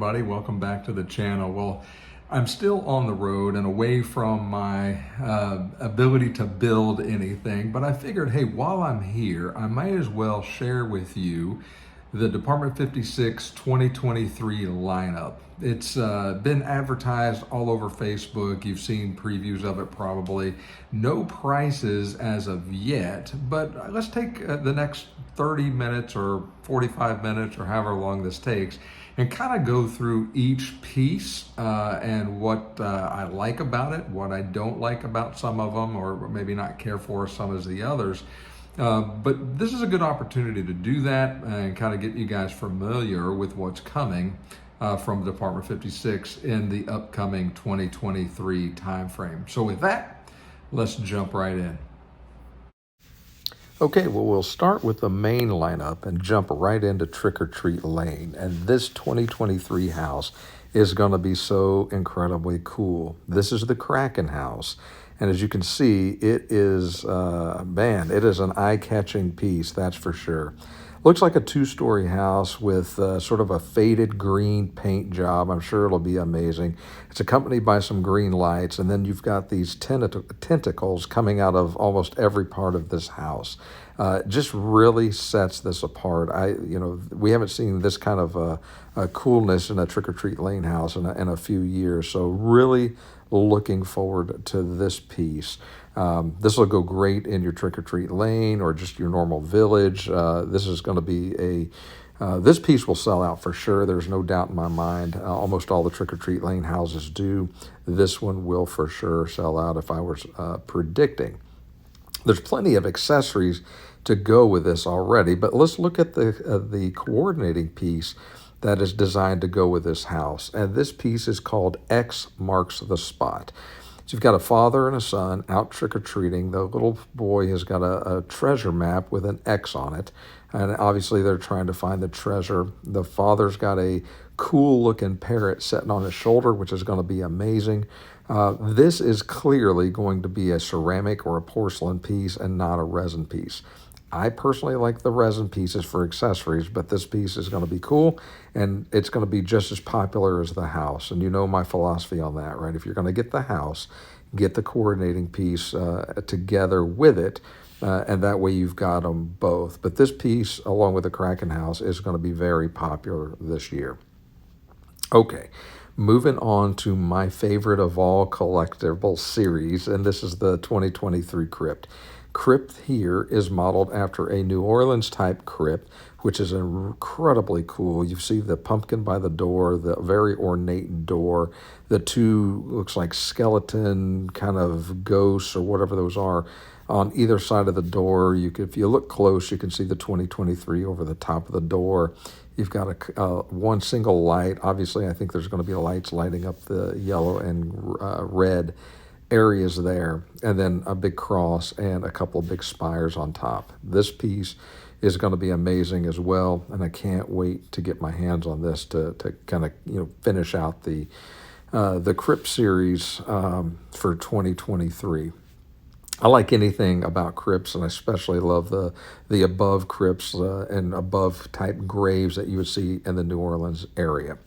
everybody. Welcome back to the channel. Well, I'm still on the road and away from my ability to build anything, but I figured, hey, while I'm here, I might as well share with you the Department 56 2023 lineup. It's been advertised all over Facebook. You've seen previews of it probably. No prices as of yet, but let's take the next 30 minutes or 45 minutes or however long this takes and kind of go through each piece and what I like about it, what I don't like about some of them, or maybe not care for some as the others. But this is a good opportunity to do that and kind of get you guys familiar with what's coming from Department 56 in the upcoming 2023 timeframe. So with that, let's jump right in. Okay, well, we'll start with the main lineup and jump right into Trick or Treat Lane. And this 2023 house is going to be so incredibly cool. This is the Kraken house. And as you can see, it is, it is an eye-catching piece, that's for sure. Looks like a two-story house with sort of a faded green paint job. I'm sure it'll be amazing. It's accompanied by some green lights, and then you've got these tentacles coming out of almost every part of this house. Just really sets this apart. We haven't seen this kind of a coolness in a Trick or Treat Lane house in a few years. So really looking forward to this piece. This will go great in your Trick or Treat Lane or just your normal village. This is going to be this piece will sell out for sure. There's no doubt in my mind. Almost all the Trick or Treat Lane houses do. This one will for sure sell out if I was predicting. There's plenty of accessories to go with this already, but let's look at the coordinating piece that is designed to go with this house. And this piece is called X Marks the Spot. So you've got a father and a son out trick-or-treating. The little boy has got a treasure map with an X on it. And obviously they're trying to find the treasure. The father's got a cool-looking parrot sitting on his shoulder, which is going to be amazing. This is clearly going to be a ceramic or a porcelain piece and not a resin piece. I personally like the resin pieces for accessories, but this piece is going to be cool, and it's going to be just as popular as the house. And you know my philosophy on that, right? If you're going to get the house, get the coordinating piece together with it, and that way you've got them both. But this piece, along with the Kraken house, is going to be very popular this year. Okay, moving on to my favorite of all collectible series, and this is the 2023 Crypt. Crypt here is modeled after a New Orleans type crypt, which is incredibly cool. You see the pumpkin by the door, the very ornate door, the two looks like skeleton kind of ghosts or whatever those are on either side of the door. If you look close, you can see the 2023 over the top of the door. You've got one single light. Obviously, I think there's going to be lights lighting up the yellow and red areas there, and then a big cross and a couple of big spires on top. This piece is going to be amazing as well, and I can't wait to get my hands on this to kind of finish out the Crypt series for 2023. I like anything about crypts, and I especially love the above crypts and above type graves that you would see in the New Orleans area.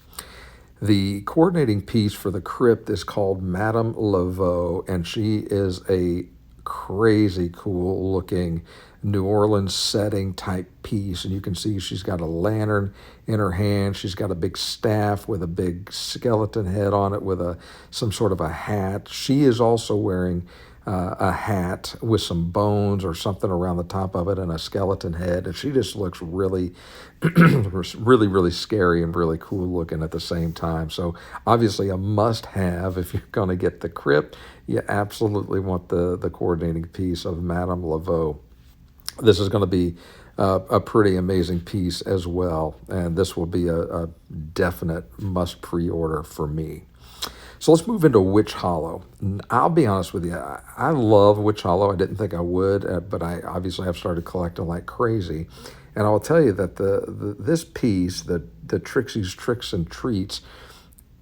The coordinating piece for the crypt is called Madame Laveau, and she is a crazy cool looking New Orleans setting type piece. And you can see she's got a lantern in her hand. She's got a big staff with a big skeleton head on it with some sort of a hat. She is also wearing a hat with some bones or something around the top of it and a skeleton head. And she just looks really, really scary and really cool looking at the same time. So obviously a must have if you're going to get the crypt. You absolutely want the coordinating piece of Madame Laveau. This is going to be a pretty amazing piece as well. And this will be a definite must pre-order for me. So let's move into Witch Hollow. I'll be honest with you, I love Witch Hollow. I didn't think I would, but I obviously have started collecting like crazy. And I'll tell you that this piece, the Trixie's Tricks and Treats,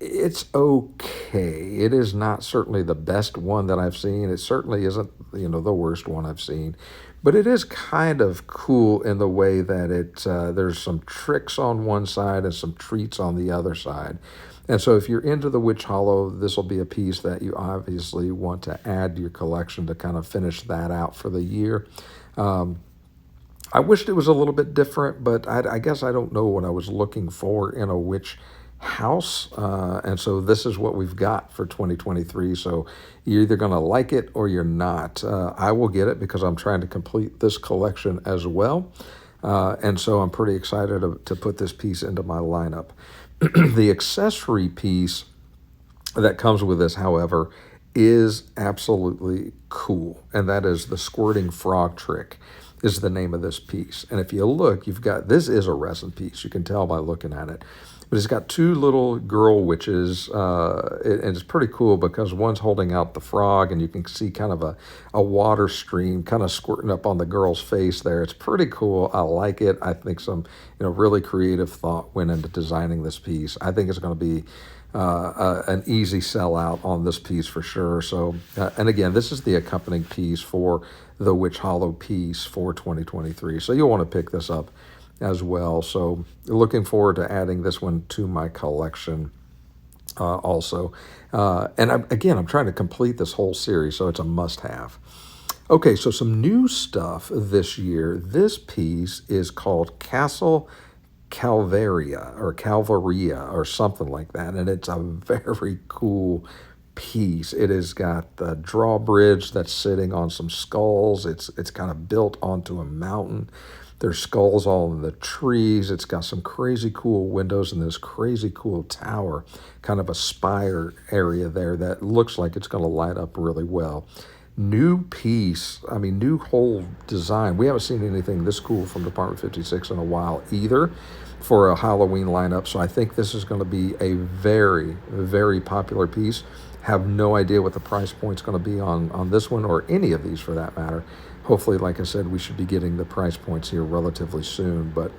It's okay. It is not certainly the best one that I've seen. It certainly isn't, the worst one I've seen. But it is kind of cool in the way that there's some tricks on one side and some treats on the other side. And so if you're into the Witch Hollow, this will be a piece that you obviously want to add to your collection to kind of finish that out for the year. I wished it was a little bit different, but I guess I don't know what I was looking for in a witch house. And so this is what we've got for 2023. So you're either going to like it or you're not. I will get it because I'm trying to complete this collection as well. And so I'm pretty excited to put this piece into my lineup. The accessory piece that comes with this, however, is absolutely cool, and that is the squirting frog trick is the name of this piece. And if you look, this is a resin piece. You can tell by looking at it. But it's got two little girl witches, and it's pretty cool because one's holding out the frog, and you can see kind of a water stream kind of squirting up on the girl's face there. It's pretty cool. I like it. I think some really creative thought went into designing this piece. I think it's going to be an easy sellout on this piece for sure. So, and again, this is the accompanying piece for the Witch Hollow piece for 2023. So you'll want to pick this up as well. So looking forward to adding this one to my collection also. And I'm trying to complete this whole series, so it's a must-have. Okay, so some new stuff this year. This piece is called Castle Calvaria or something like that, and it's a very cool piece. It has got the drawbridge that's sitting on some skulls. It's kind of built onto a mountain. There's skulls all in the trees. It's got some crazy cool windows and this crazy cool tower, kind of a spire area there that looks like it's going to light up really well. New piece, new whole design. We haven't seen anything this cool from Department 56 in a while either for a Halloween lineup. So I think this is going to be a very, very popular piece. Have no idea what the price point's going to be on this one or any of these for that matter. Hopefully, like I said, we should be getting the price points here relatively soon. But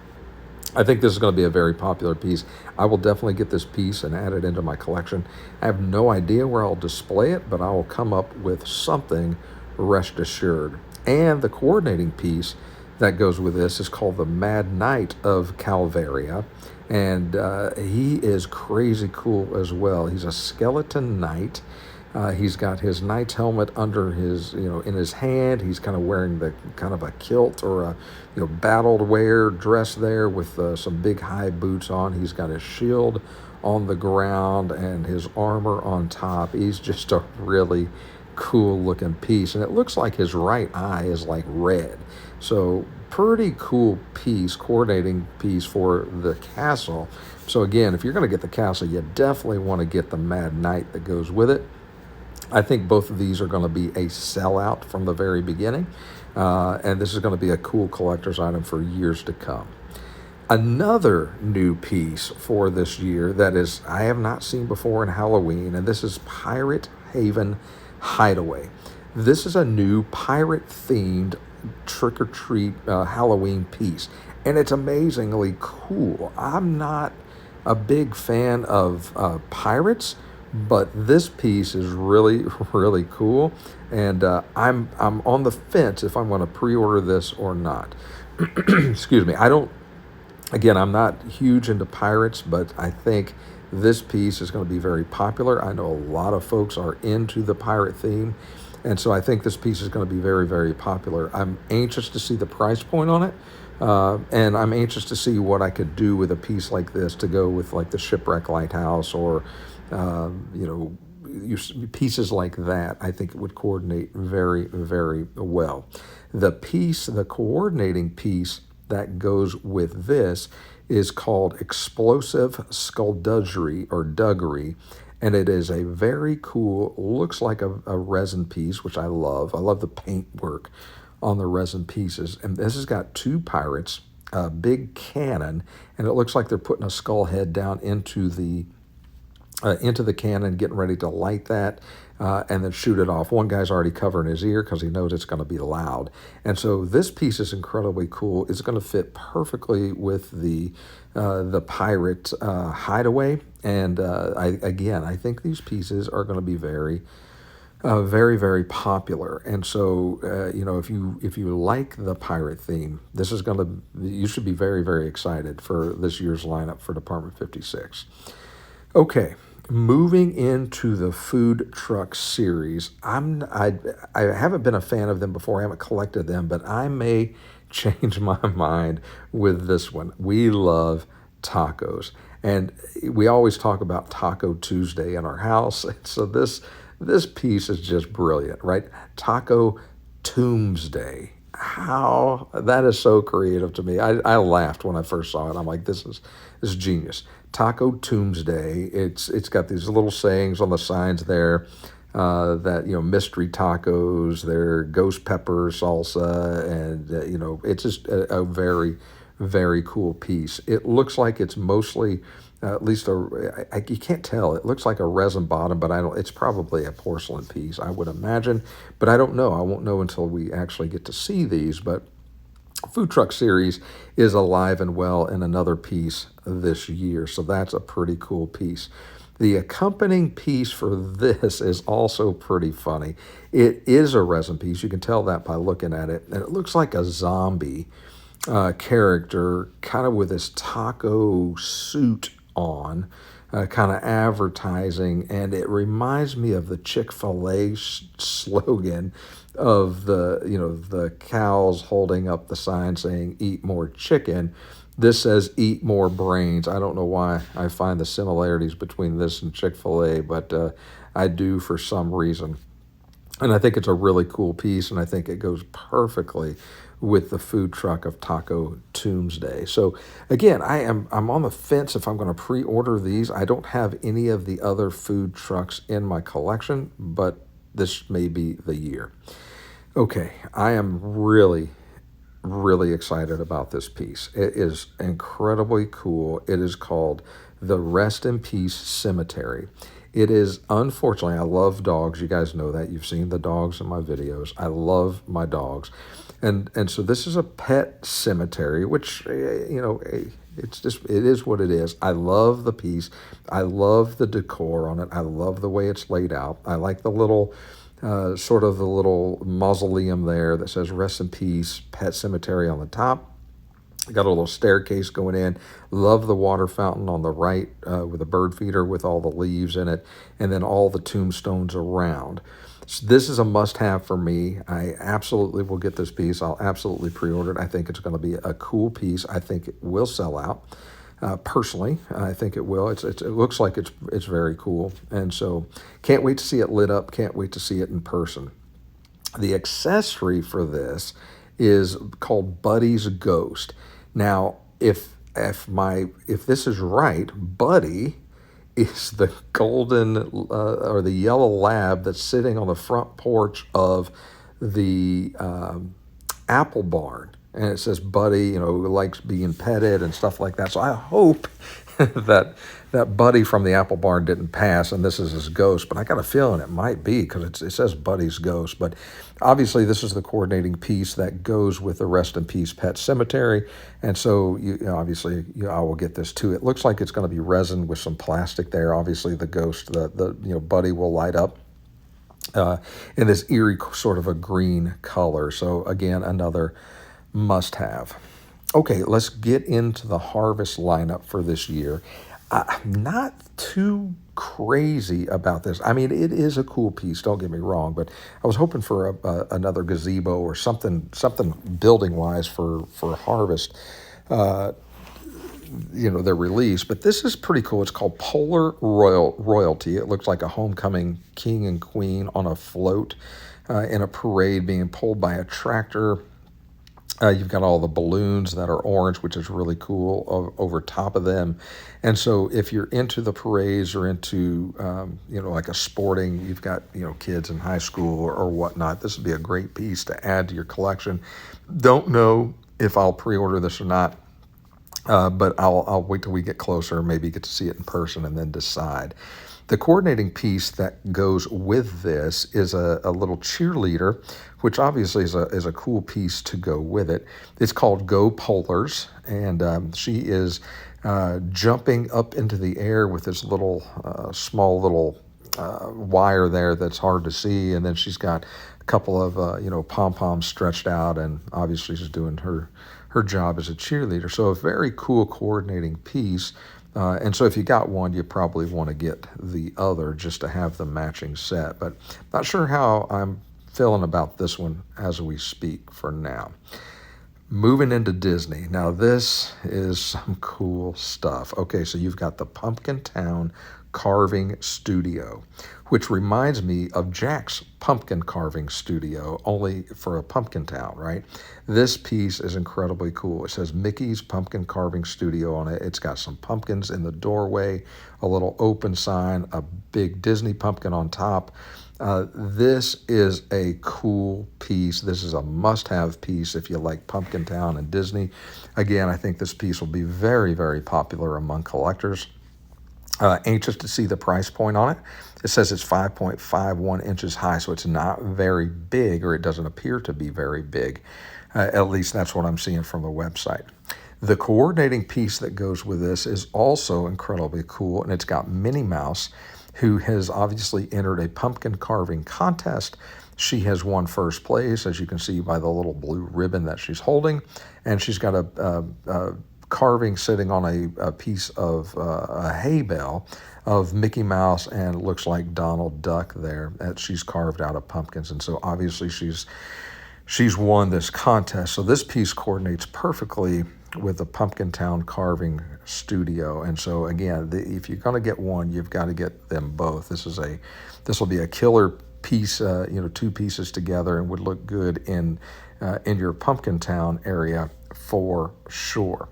I think this is going to be a very popular piece. I will definitely get this piece and add it into my collection. I have no idea where I'll display it, but I will come up with something, rest assured. And the coordinating piece that goes with this is called the Mad Knight of Calvaria. And he is crazy cool as well. He's a skeleton knight. He's got his knight's helmet under his, in his hand. He's kind of wearing the kind of a kilt or a, battled wear dress there with some big high boots on. He's got his shield on the ground and his armor on top. He's just a really cool looking piece. And it looks like his right eye is like red. So pretty cool piece, coordinating piece for the castle. So again, if you're going to get the castle, you definitely want to get the Mad Knight that goes with it. I think both of these are going to be a sellout from the very beginning, and this is going to be a cool collector's item for years to come. Another new piece for this year that is I have not seen before in Halloween, and this is Pirate Haven Hideaway. This is a new pirate-themed trick-or-treat Halloween piece, and it's amazingly cool. I'm not a big fan of pirates, but this piece is really, really cool, and I'm on the fence if I'm going to pre-order this or not. Excuse me. I'm not huge into pirates, but I think this piece is going to be very popular. I know a lot of folks are into the pirate theme, and so I think this piece is going to be very, very popular. I'm anxious to see the price point on it, and I'm anxious to see what I could do with a piece like this to go with like the Shipwreck Lighthouse or pieces like that. I think it would coordinate very, very well. The coordinating piece that goes with this is called Explosive Skullduggery or Duggery, and it is a very cool, looks like a resin piece, which I love. I love the paint work on the resin pieces. And this has got two pirates, a big cannon, and it looks like they're putting a skull head down into the cannon, getting ready to light that. and then shoot it off. One guy's already covering his ear because he knows it's going to be loud. And so this piece is incredibly cool. It's going to fit perfectly with the pirate hideaway. And I think these pieces are going to be very, very popular. And so, if you like the pirate theme, this is going to, you should be very, very excited for this year's lineup for Department 56. Okay, moving into the food truck series. I haven't been a fan of them before. I haven't collected them, but I may change my mind with this one. We love tacos, and we always talk about Taco Tuesday in our house. So this piece is just brilliant, right? Taco Tombsday. How that is so creative to me. I laughed when I first saw it. I'm like, this is genius. Taco Tombsday. It's got these little sayings on the signs there that mystery tacos, they're ghost pepper salsa, and it's just a very, very cool piece. It looks like it's mostly at least you can't tell. It looks like a resin bottom, but I don't. It's probably a porcelain piece, I would imagine, but I don't know. I won't know until we actually get to see these. But Food Truck Series is alive and well in another piece this year, so that's a pretty cool piece. The accompanying piece for this is also pretty funny. It is a resin piece. You can tell that by looking at it, and it looks like a zombie character, kind of with this taco suit on, kind of advertising, and it reminds me of the Chick-fil-A slogan of the cows holding up the sign saying "Eat more chicken." This says "Eat more brains." I don't know why I find the similarities between this and Chick-fil-A, but I do for some reason. And I think it's a really cool piece, and I think it goes perfectly with the food truck of Taco Tuesday. So again, I'm on the fence if I'm going to pre-order these. I don't have any of the other food trucks in my collection, but this may be the year. Okay, I am really, really excited about this piece. It is incredibly cool. It is called the Rest in Peace Cemetery. It is, unfortunately, I love dogs. You guys know that. You've seen the dogs in my videos. I love my dogs. And so this is a pet cemetery, which, it is what it is. I love the piece. I love the decor on it. I love the way it's laid out. I like the little, sort of the little mausoleum there that says Rest in Peace Pet Cemetery on the top. Got a little staircase going in. Love the water fountain on the right with a bird feeder with all the leaves in it, and then all the tombstones around. So this is a must-have for me. I absolutely will get this piece. I'll absolutely pre-order it. I think it's going to be a cool piece. I think it will sell out. Personally, I think it will. It looks like it's very cool, and so can't wait to see it lit up. Can't wait to see it in person. The accessory for this is called Buddy's Ghost. Now, if this is right, Buddy is the golden or the yellow lab that's sitting on the front porch of the apple barn, and it says Buddy, likes being petted and stuff like that. So I hope that Buddy from the apple barn didn't pass and this is his ghost, but I got a feeling it might be because it says Buddy's Ghost. But obviously this is the coordinating piece that goes with the Rest in Peace Pet Cemetery, and so obviously I will get this too. It looks like it's going to be resin with some plastic there. Obviously the ghost, the Buddy will light up in this eerie sort of a green color. So again, another must-have. Okay, let's get into the harvest lineup for this year. I'm not too crazy about this. I mean, it is a cool piece, don't get me wrong, but I was hoping for another gazebo or something building-wise for harvest, their release. But this is pretty cool. It's called Polar Royalty. It looks like a homecoming king and queen on a float in a parade being pulled by a tractor. You've got all the balloons that are orange, which is really cool, over top of them. And so if you're into the parades or into, like a sporting, you've got, kids in high school or whatnot, this would be a great piece to add to your collection. Don't know if I'll pre-order this or not, but I'll wait till we get closer, maybe get to see it in person and then decide. The coordinating piece that goes with this is a little cheerleader, which obviously is a cool piece to go with it. It's called Go Polars, and she is jumping up into the air with this little small little wire there that's hard to see, and then she's got a couple of pom poms stretched out, and obviously she's doing her job as a cheerleader. So a very cool coordinating piece. And so if you got one, you probably want to get the other just to have the matching set. But not sure how I'm feeling about this one as we speak for now. Moving into Disney. Now, this is some cool stuff. Okay, so you've got the Pumpkin Town Carving Studio, which reminds me of Jack's Pumpkin Carving Studio, only for a Pumpkin Town, right? This piece is incredibly cool. It says Mickey's Pumpkin Carving Studio on it. It's got some pumpkins in the doorway, a little open sign, a big Disney pumpkin on top. This is a cool piece. This is a must-have piece if you like Pumpkin Town and Disney. Again, I think this piece will be very, very popular among collectors. Anxious to see the price point on it. It says it's 5.51 inches high, so it's not very big, or it doesn't appear to be very big. At least that's what I'm seeing from the website. The coordinating piece that goes with this is also incredibly cool, and it's got Minnie Mouse, who has obviously entered a pumpkin carving contest. She has won first place, as you can see by the little blue ribbon that she's holding, and she's got a carving sitting on a piece of a hay bale of Mickey Mouse, and it looks like Donald Duck there that she's carved out of pumpkins. And so obviously she's won this contest. So this piece coordinates perfectly with the Pumpkin Town Carving Studio. And so again, if you're going to get one, you've got to get them both. This will be a killer piece, two pieces together, and would look good in your Pumpkin Town area for sure.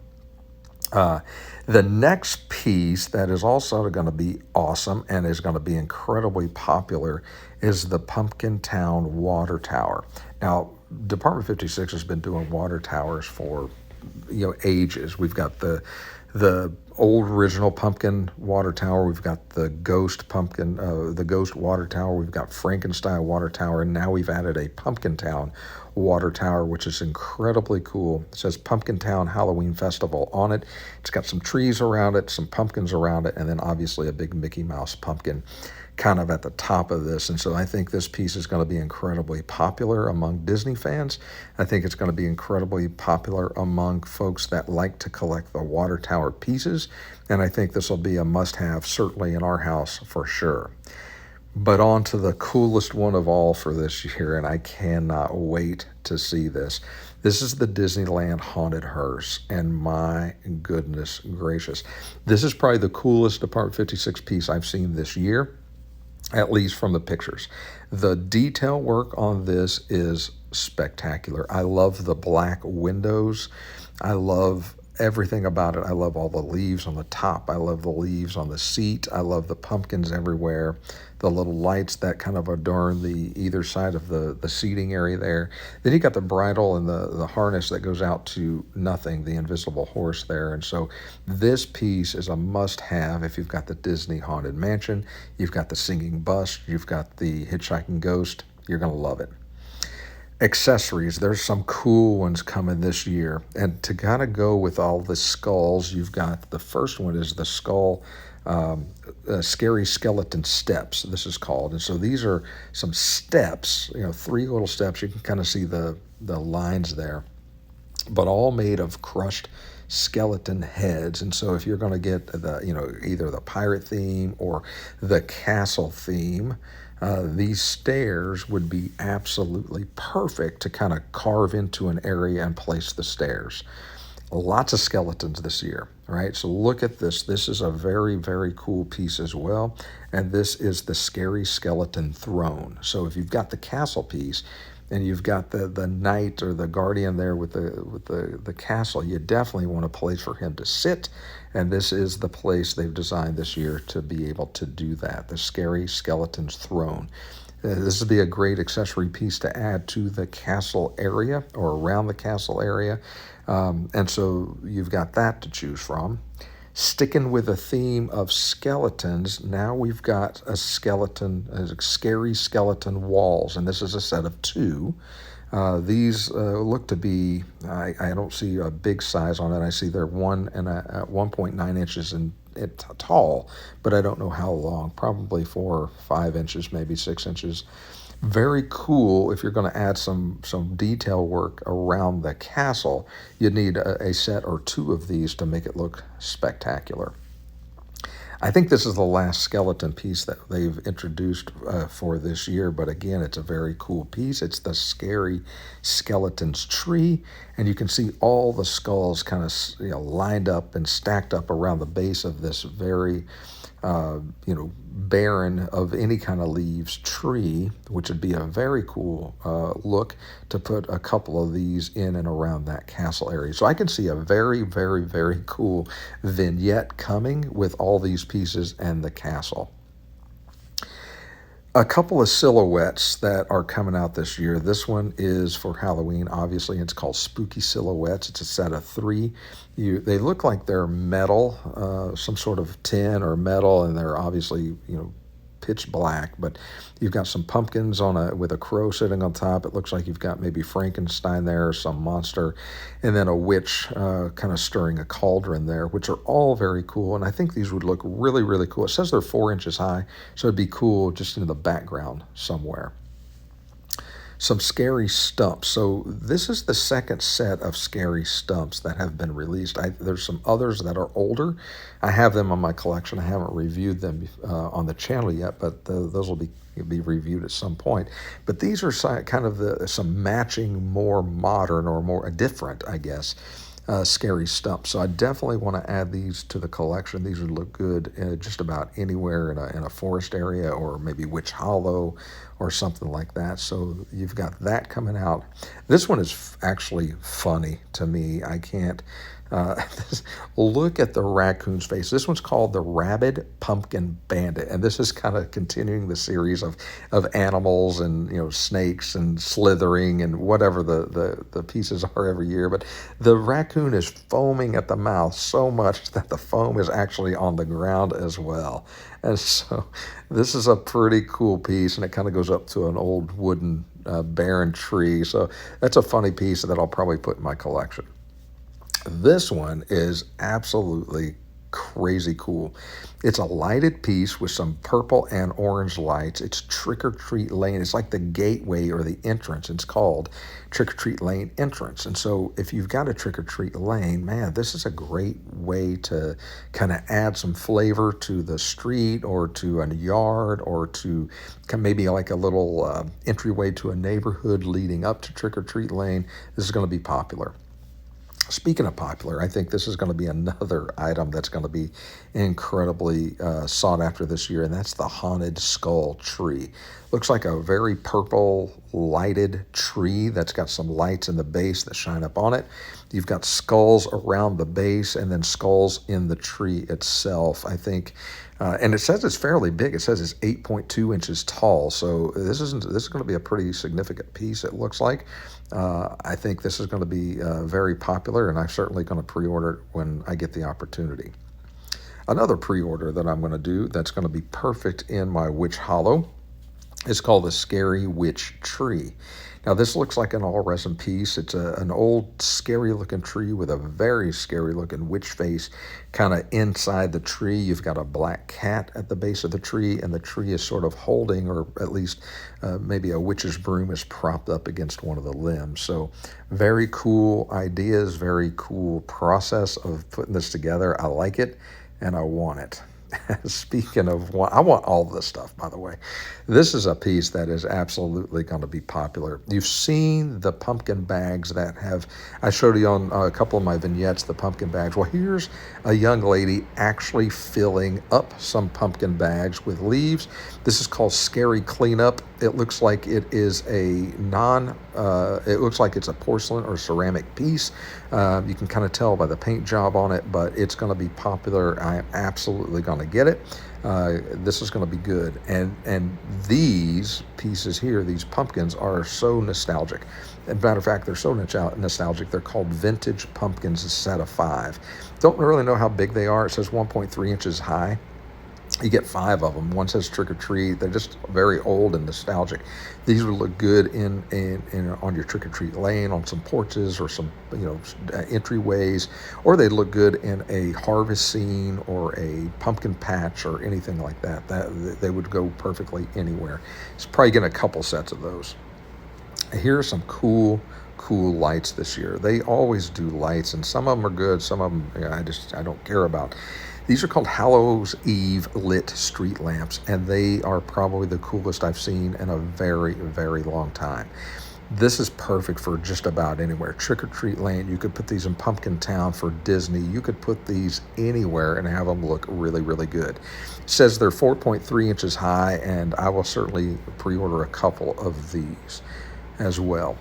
The next piece that is also going to be awesome and is going to be incredibly popular is the Pumpkin Town Water Tower. Now, Department 56 has been doing water towers for ages. We've got the old original pumpkin water tower. We've got the ghost water tower. We've got Frankenstein water tower, and now we've added a Pumpkin Town water tower, which is incredibly cool. It says Pumpkin Town Halloween Festival on it. It's got some trees around it, some pumpkins around it, and then obviously a big Mickey Mouse pumpkin kind of at the top of this. And so I think this piece is going to be incredibly popular among Disney fans. I think it's going to be incredibly popular among folks that like to collect the water tower pieces. And I think this will be a must-have, certainly in our house for sure. But on to the coolest one of all for this year, and I cannot wait to see this. This is the Disneyland Haunted Hearse, and my goodness gracious. This is probably the coolest Department 56 piece I've seen this year, at least from the pictures. The detail work on this is spectacular. I love the black windows. I love everything about it. I love all the leaves on the top. I love the leaves on the seat. I love the pumpkins everywhere. The little lights that kind of adorn the either side of the seating area there. Then you got the bridle and the harness that goes out to nothing, the invisible horse there. And so this piece is a must-have if you've got the Disney Haunted Mansion, you've got the Singing Bus, you've got the Hitchhiking Ghost. You're going to love it. Accessories, there's some cool ones coming this year, and to kind of go with all the skulls, you've got the first one is the skull scary skeleton steps, this is called. And so these are some steps, 3 little steps. You can kind of see the lines there, but all made of crushed skeleton heads. And so if you're going to get either the pirate theme or the castle theme, these stairs would be absolutely perfect to kind of carve into an area and place the stairs. Lots of skeletons this year, right? So look at this. This is a very, very cool piece as well. And this is the Scary Skeleton Throne. So if you've got the castle piece and you've got the knight or the guardian there with the castle, you definitely want a place for him to sit. And this is the place they've designed this year to be able to do that, the Scary Skeleton's Throne. This would be a great accessory piece to add to the castle area or around the castle area. And so you've got that to choose from. Sticking with the theme of skeletons, now we've got a skeleton, scary skeleton walls, and this is a set of two. These look to be, I don't see a big size on it. I see they're 1.9 inches tall, but I don't know how long, probably 4 or 5 inches, maybe 6 inches. Very cool. If you're going to add some detail work around the castle, you need a set or two of these to make it look spectacular. I think this is the last skeleton piece that they've introduced for this year, but again, it's a very cool piece. It's the Scary Skeletons tree, and you can see all the skulls kind of lined up and stacked up around the base of this very barren of any kind of leaves tree, which would be a very cool look to put a couple of these in and around that castle area. So I can see a very, very, very cool vignette coming with all these pieces and the castle. A couple of silhouettes that are coming out this year. This one is for Halloween, obviously. It's called Spooky Silhouettes. It's a set of three. They look like they're metal, some sort of tin or metal, and they're obviously, pitch black, but you've got some pumpkins with a crow sitting on top. It looks like you've got maybe Frankenstein there, or some monster, and then a witch kind of stirring a cauldron there, which are all very cool. And I think these would look really, really cool. It says they're 4 inches high, so it'd be cool just in the background somewhere. Some scary stumps. So this is the second set of scary stumps that have been released. There's some others that are older. I have them on my collection. I haven't reviewed them on the channel yet, but those will be reviewed at some point. But these are kind of some matching, more modern or more different, I guess, scary stumps. So I definitely want to add these to the collection. These would look good just about anywhere in a forest area, or maybe Witch Hollow or something like that. So you've got that coming out. This one is actually funny to me. I can't look at the raccoon's face. This one's called the Rabid Pumpkin Bandit, and this is kind of continuing the series of animals and snakes and slithering and whatever the pieces are every year. But the raccoon is foaming at the mouth so much that the foam is actually on the ground as well. And so this is a pretty cool piece, and it kind of goes up to an old wooden barren tree. So that's a funny piece that I'll probably put in my collection. This one is absolutely crazy cool. It's a lighted piece with some purple and orange lights. It's Trick or Treat Lane. It's like the gateway or the entrance. It's called Trick or Treat Lane entrance. And so if you've got a Trick or Treat Lane, man, this is a great way to kind of add some flavor to the street or to a yard, or to maybe like a little entryway to a neighborhood leading up to Trick or Treat Lane. This is going to be popular. Speaking of popular, I think this is going to be another item that's going to be incredibly sought after this year, and that's the Haunted Skull Tree. Looks like a very purple lighted tree that's got some lights in the base that shine up on it. You've got skulls around the base and then skulls in the tree itself, I think. And it says it's fairly big. It says it's 8.2 inches tall. So this is going to be a pretty significant piece, it looks like. I think this is going to be very popular, and I'm certainly going to pre-order it when I get the opportunity. Another pre-order that I'm going to do that's going to be perfect in my Witch Hollow is called the Scary Witch Tree. Now, this looks like an all-resin piece. It's an old, scary-looking tree with a very scary-looking witch face kind of inside the tree. You've got a black cat at the base of the tree, and the tree is sort of holding, or at least maybe a witch's broom is propped up against one of the limbs. So very cool ideas, very cool process of putting this together. I like it, and I want it. Speaking of, I want all this stuff, by the way. This is a piece that is absolutely going to be popular. You've seen the pumpkin bags that I showed you on a couple of my vignettes, the pumpkin bags. Well, here's a young lady actually filling up some pumpkin bags with leaves. This is called Scary Cleanup. It looks like it is it looks like it's a porcelain or ceramic piece. You can kind of tell by the paint job on it, but it's going to be popular. I am absolutely going to to get it. This is going to be good. And these pieces here, these pumpkins, are so nostalgic. As a matter of fact, they're so nostalgic. They're called vintage pumpkins, a set of 5. Don't really know how big they are. It says 1.3 inches high. You get 5 of them. One says trick or treat. They're just very old and nostalgic. These would look good in on your trick or treat lane, on some porches or some entryways, or they'd look good in a harvest scene or a pumpkin patch or anything like that. They would go perfectly anywhere. It's probably getting a couple sets of those. Here are some cool lights this year. They always do lights, and some of them are good. Some of them I don't care about. These are called Hallows Eve lit street lamps, and they are probably the coolest I've seen in a very, very long time. This is perfect for just about anywhere. Trick or treat lane, you could put these in Pumpkin Town for Disney. You could put these anywhere and have them look really, really good. It says they're 4.3 inches high, and I will certainly pre-order a couple of these as well.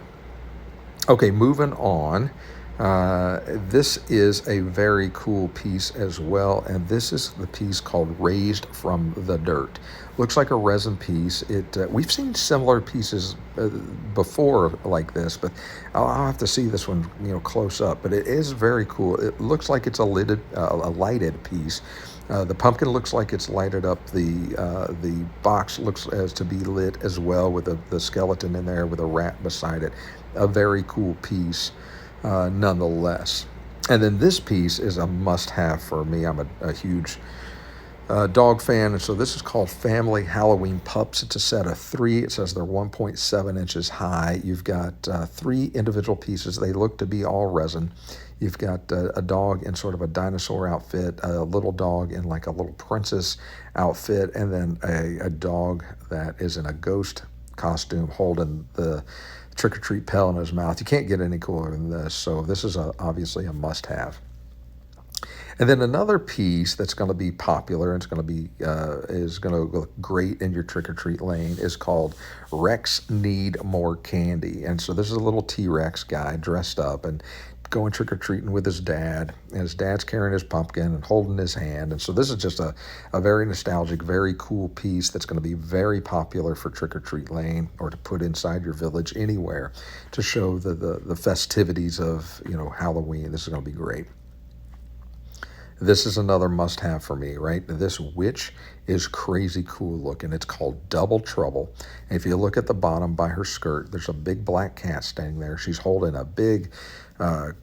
Okay, moving on. This is a very cool piece as well, and this is the piece called Raised from the Dirt. Looks like a resin piece. We've seen similar pieces before like this, but I'll have to see this one close up. But it is very cool. It looks like it's a lighted piece. The pumpkin looks like it's lighted up. The box looks as to be lit as well, with the skeleton in there with a rat beside it. A very cool piece. Nonetheless. And then this piece is a must-have for me. I'm a huge dog fan, and so this is called Family Halloween Pups. It's a set of 3. It says they're 1.7 inches high. You've got 3 individual pieces. They look to be all resin. You've got a dog in sort of a dinosaur outfit, a little dog in like a little princess outfit, and then a dog that is in a ghost costume holding the trick-or-treat pill in his mouth. You can't get any cooler than this, so this is obviously a must-have. And then another piece that's going to be popular and is going to look great in your trick-or-treat lane is called Rex Need More Candy. And so this is a little T-Rex guy dressed up and going trick-or-treating with his dad, and his dad's carrying his pumpkin and holding his hand. And so this is just a very nostalgic, very cool piece that's going to be very popular for trick-or-treat lane, or to put inside your village anywhere to show the festivities of Halloween. This is going to be great. This is another must-have for me, right? This witch is crazy cool looking. It's called Double Trouble. And if you look at the bottom by her skirt, there's a big black cat standing there. She's holding a big,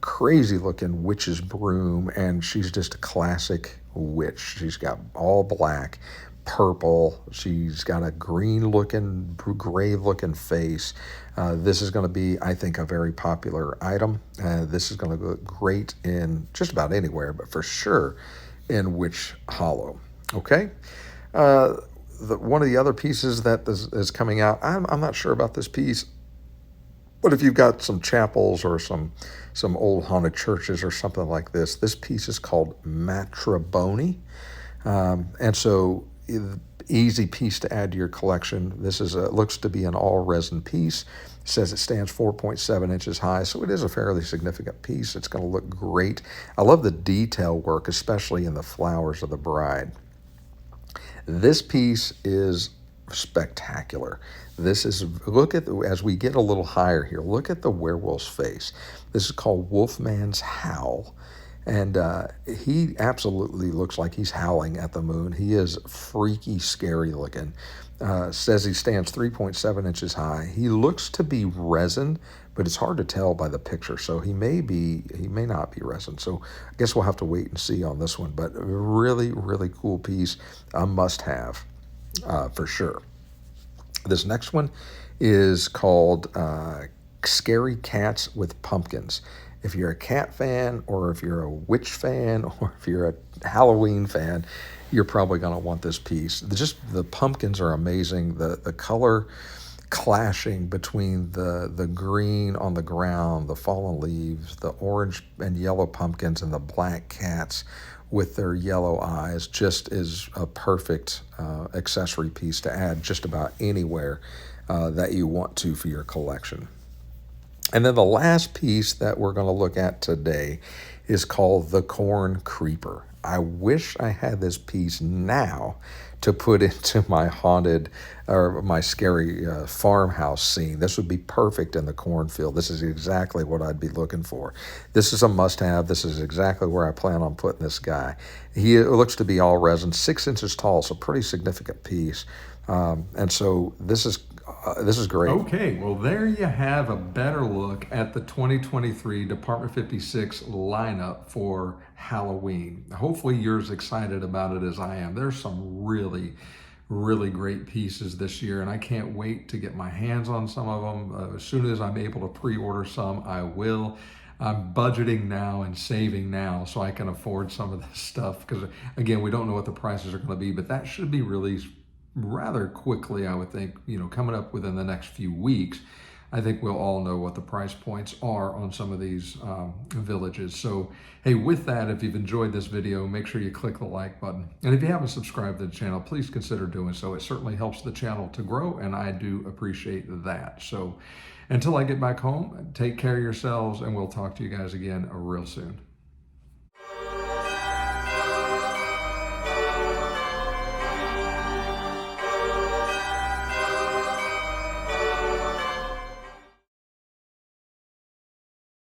crazy-looking witch's broom, and she's just a classic witch. She's got all black, purple. She's got a green-looking, gray-looking face. This is going to be, I think, a very popular item. This is going to look great in just about anywhere, but for sure in Witch Hollow. Okay? One of the other pieces that is coming out, I'm not sure about this piece, but if you've got some chapels or some old haunted churches or something like this piece is called Matraboni. And so easy piece to add to your collection. This looks to be an all resin piece. It says it stands 4.7 inches high, so it is a fairly significant piece. It's going to look great. I love the detail work, especially in the flowers of the bride. This piece is spectacular. As we get a little higher here, look at the werewolf's face. This is called Wolfman's Howl. And he absolutely looks like he's howling at the moon. He is freaky, scary looking. Says he stands 3.7 inches high. He looks to be resin, but it's hard to tell by the picture. So he may not be resin. So I guess we'll have to wait and see on this one. But really, really cool piece. A must-have for sure. This next one is called Scary Cats with Pumpkins. If you're a cat fan, or if you're a witch fan, or if you're a Halloween fan, you're probably going to want this piece. The pumpkins are amazing. The color clashing between the green on the ground, the fallen leaves, the orange and yellow pumpkins, and the black cats with their yellow eyes just is a perfect accessory piece to add just about anywhere that you want to for your collection. And then the last piece that we're going to look at today is called the Corn Creeper. I wish I had this piece now to put into my haunted or my scary farmhouse scene. This would be perfect in the cornfield. This is exactly what I'd be looking for. This is a must-have. This is exactly where I plan on putting this guy. He looks to be all resin, 6 inches tall, so pretty significant piece. And so this is great. Okay, well, there you have a better look at the 2023 Department 56 lineup for Halloween. Hopefully you're as excited about it as I am. There's some really great pieces this year, and I can't wait to get my hands on some of them. As soon as I'm able to pre-order some, I will. I'm budgeting now and saving now so I can afford some of this stuff, because again, we don't know what the prices are going to be, but that should be released rather quickly, I would think, coming up within the next few weeks. I think we'll all know what the price points are on some of these villages. So, hey, with that, if you've enjoyed this video, make sure you click the like button. And if you haven't subscribed to the channel, please consider doing so. It certainly helps the channel to grow, and I do appreciate that. So until I get back home, take care of yourselves, and we'll talk to you guys again real soon.